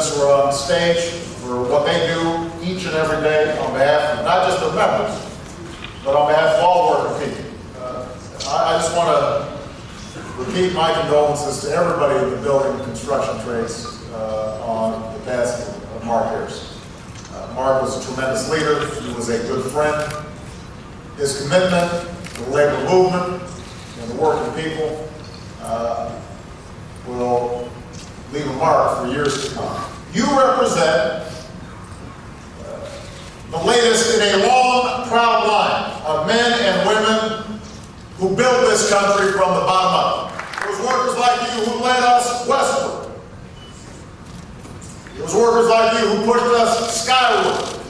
presidents who are on stage for what they do each and every day on behalf of not just their members, but on behalf of all working people. I just want to repeat my condolences to everybody in the building and construction trades on the passing of Mark Harris. Mark was a tremendous leader. He was a good friend. His commitment to the labor movement and the working people will leave a mark for years to come. You represent the latest in a long, proud line of men and women who built this country from the bottom up. It was workers like you who led us westward. It was workers like you who pushed us skyward.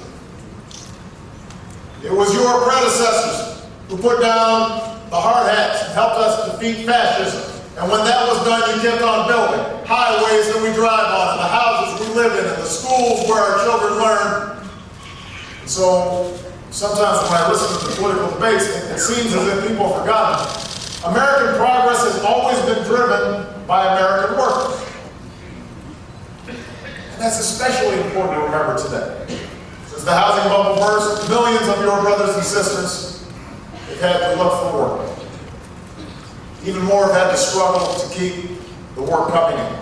It was your predecessors who put down the hard hats and helped us defeat fascism. And when that was done, you kept on building highways that we drive on, and the houses we live in, and the schools where our children learn. And so sometimes when I listen to the political debates, it seems as if people have forgotten. American progress has always been driven by American workers. And that's especially important to remember today. Since the housing bubble burst, millions of your brothers and sisters have had to look for work. Even more have had to struggle to keep the work coming in.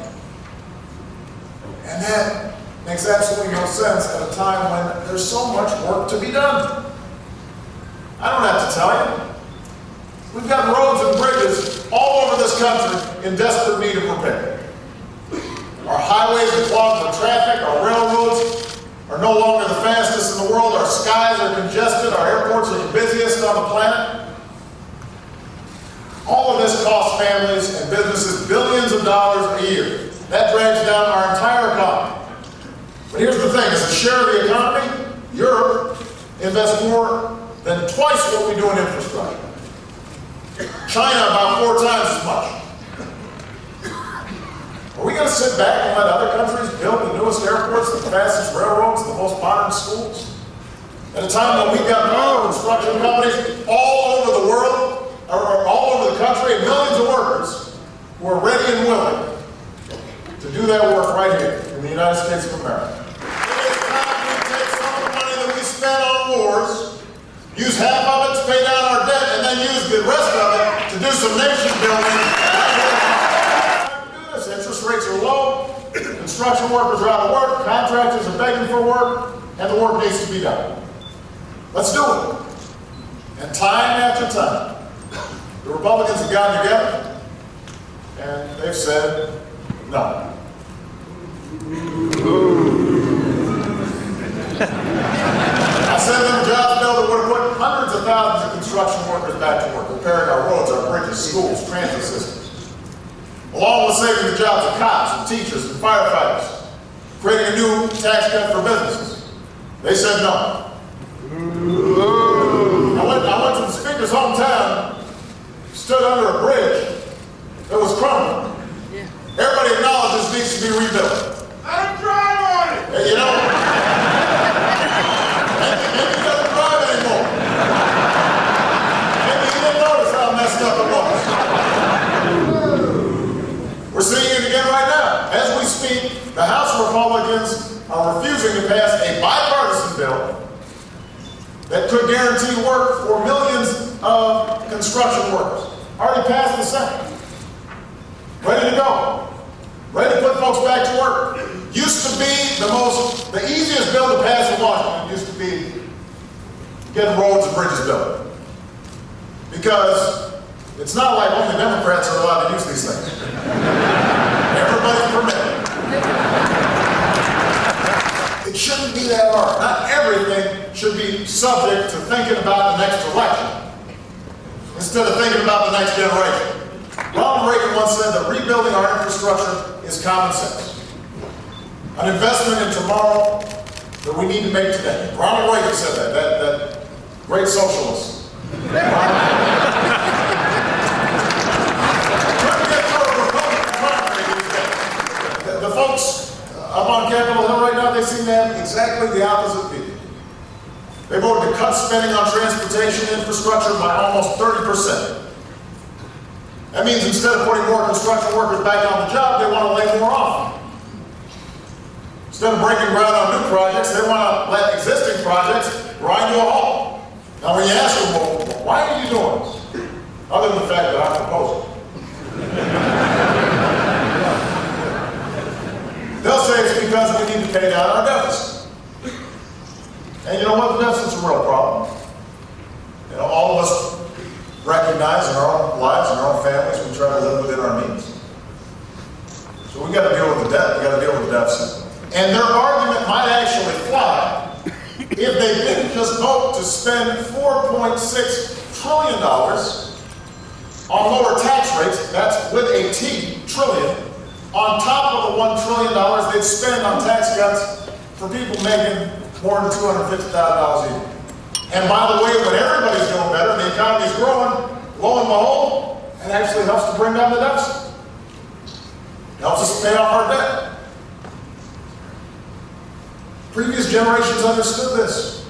And that makes absolutely no sense at a time when there's so much work to be done. I don't have to tell you. We've got roads and bridges all over this country in desperate need of repair. Our highways are clogged with traffic, our railroads are no longer the fastest in the world, our skies are congested, our airports are the busiest on the planet. All of this costs families and businesses billions of dollars a year. That drags down our entire economy. But here's the thing, as a share of the economy, Europe invests more than twice what we do in infrastructure. China about 4 times as much. Are we going to sit back and let other countries build the newest airports, the fastest railroads, the most modern schools? At a time when we've got more construction companies all over the world, or all over the country, and millions of workers who are ready and willing to do that work right here in the United States of America. It is time we take some of the money that we spend on wars, use half of it to pay down our debt, and then use the rest of it to do some nation building. Interest rates are low, construction workers are out of work, contractors are begging for work, and the work needs to be done. Let's do it. And time after time, the Republicans have gotten together, and they've said no. I sent them a jobs bill that would have put hundreds of thousands of construction workers back to work, repairing our roads, our bridges, schools, transit systems, along with saving the jobs of cops and teachers and firefighters, creating a new tax cut for businesses. They said no. I went to the Speaker's hometown, stood under a bridge that was crumbling. Everybody acknowledges this needs to be rebuilt. Let him drive on it! And, you know, maybe he doesn't drive anymore. Maybe he didn't notice how messed up it was. We're seeing it again right now. As we speak, the House Republicans are refusing to pass a bipartisan bill that could guarantee work for millions of construction workers. Already passed the Senate. Ready to go. Ready to put folks back to work. Used to be the easiest bill to pass in Washington used to be getting roads and bridges built. Because it's not like only Democrats are allowed to use these things. Everybody's permitted. It shouldn't be that hard. Not everything should be subject to thinking about the next election instead of thinking about the next generation. Ronald Reagan once said that rebuilding our infrastructure is common sense. An investment in tomorrow that we need to make today. Ronald Reagan said that great socialist. The folks up on Capitol Hill right now, they seem to have exactly the opposite view. They voted to cut spending on transportation infrastructure by almost 30%. That means instead of putting more construction workers back on the job, they want to lay more off. Instead of breaking ground on new projects, they want to let existing projects grind to a halt. Now when you ask them, well, why are you doing this? Other than the fact that I'm proposing. They'll say it's because we need to pay down our deficit. And you know what? The deficit's a real problem. You know, all of us recognize in our own lives, in our own families, we try to live within our means. So we got to deal with the debt, we got to deal with the deficit. And their argument might actually fly if they didn't just vote to spend $4.6 trillion on lower tax rates, that's with a T, trillion, on top of the $1 trillion they'd spend on tax cuts for people making more than $250,000 a year. And by the way, when everybody's doing better and the economy's growing, lo and behold, it actually helps to bring down the deficit. It helps us pay off our debt. Previous generations understood this.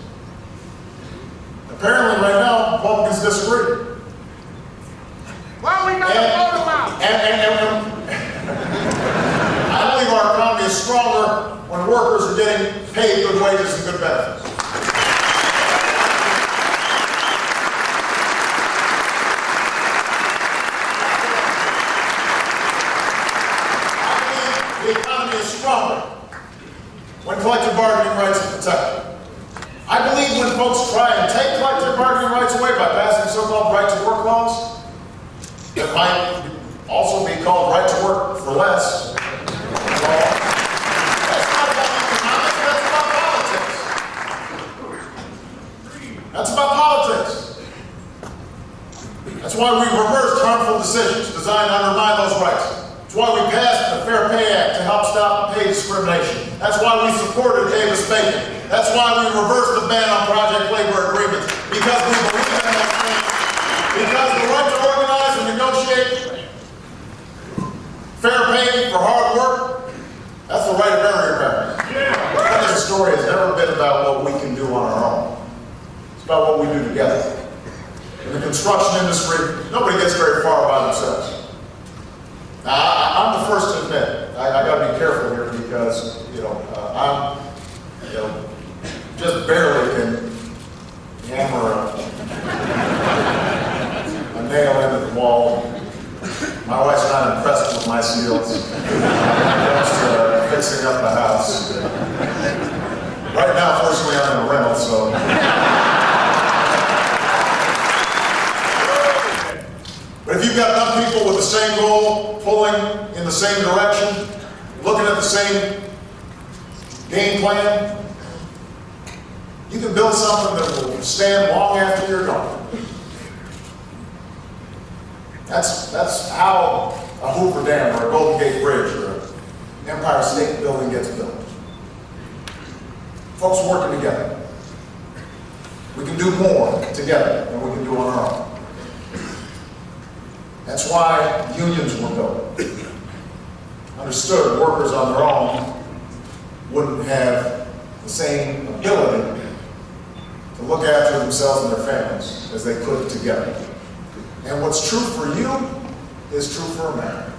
Apparently right now, Republicans disagree. Why we gotta vote them out? I believe our economy is stronger when workers are getting paid good wages and good benefits. I believe the economy is stronger when collective bargaining rights are protected. I believe when folks try and take collective bargaining rights away by passing so-called right-to-work laws, that might also be called right to work for less. That's not about economics, that's about politics. That's about politics. That's why we reversed harmful decisions designed to undermine those rights. That's why we passed the Fair Pay Act to help stop pay discrimination. That's why we supported Davis Bacon. That's why we reversed the ban on project labor agreements, because we believe in those things. Because the right to organize and negotiate fair pay for hard work, that's the right of every American. Yeah. This story has never been about what we can do on our own. It's about what we do together. In the construction industry, nobody gets very far by themselves. Now, I'm the first to admit, I got to be careful here because, I'm, just barely can hammer a nail into the wall. My wife's not impressed with my skills. Just fixing up the house. Right now, fortunately, I'm in a rental, so. But if you've got enough people with the same goal, pulling in the same direction, looking at the same game plan, you can build something that will stand long after you're gone. That's how a Hoover Dam or a Golden Gate Bridge or an Empire State Building gets built. Folks working together. We can do more together than we can do on our own. That's why unions were built. Understood workers on their own wouldn't have the same ability to look after themselves and their families as they could together. And what's true for you is true for America.